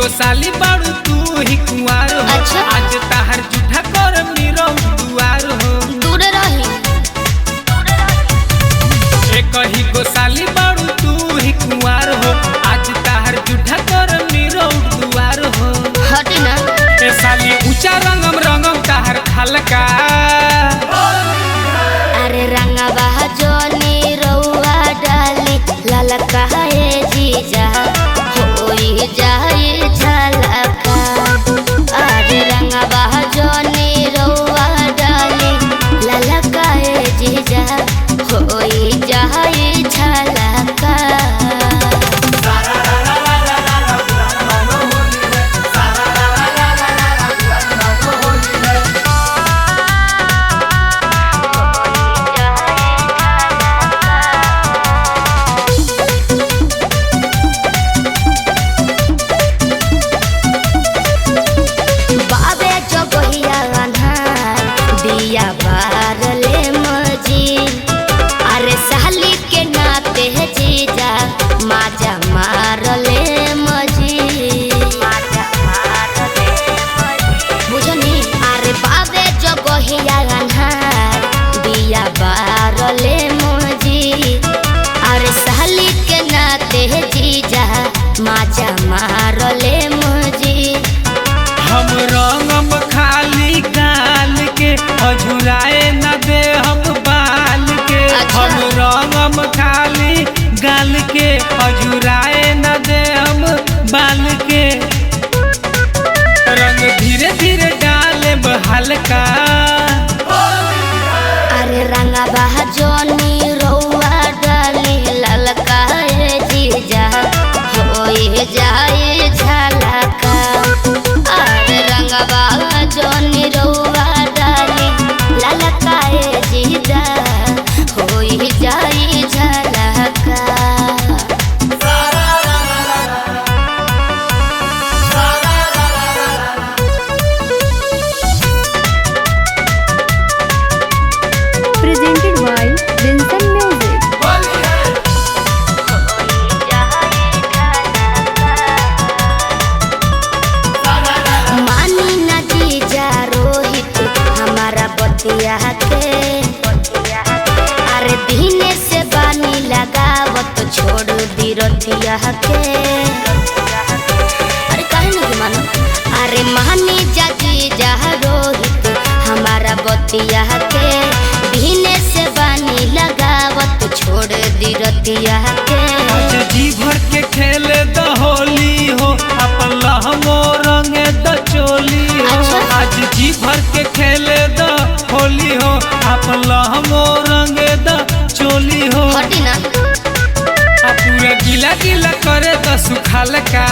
गो साली बाड़ू तू ही कुंवार हो। अच्छा। आज ताहर जूठा कर मीरो दुआर हो। दूर रही एक ही गो साली बाड़ू तू ही कुंवार हो। आज ताहर जूठा कर मीरो दुआर हो। हटी ना ए साली ऊंचा रंगम रंगम ताहर खलका। अरे रंगवा जोनी रउआ डाली ललका है जीजा होई जाई झलका। अरे रंगवा जोनी रउआ डाली ललका है जीजा होई जाई झलका। बाबे जगहिया अन्हार दिया बार ले मजी। अरे साली के नाते है जीजा माजा मार ले मजी। बुझनी अरे बाबे जगहिया अन्हार दिया बार ले मजी। अरे साली के नाते है जीजा माजा मार ले मजी। हम रंगम खाली गाल के अझुराए न दे हम बाल के। अच्छा। हम रंगम खाली गाल के अझुराए न दे हम बाल के। रंग धीरे धीरे डाले हल्का। अरे रंगवा जोनी रउआ डाली ललका है जीजा होई जाई झलका। अरे रंगवा जोनी रउआ डाली ललका है जीजा होई जाई झलका। presented by Vincent Music. मानी ना जीजा रोहित हमारा बतिया के। अरे दीने से बानी लगावत छोड़ दी रतिया के। अरे काहे नहीं मानो। अरे मानी जा जीजा रोहित हमारा बतिया के। दीने से बानी लगावत छोड़ दी रतिया के। आज जी भर के खेले द होली हो अपन लहमो रंगे द चोली हो। अच्छा। आज जी भर के खेले द होली हो अपन लहमो रंगे द चोली हो। हटी ना आ पूरा गीला गीला करे द सुखाल का।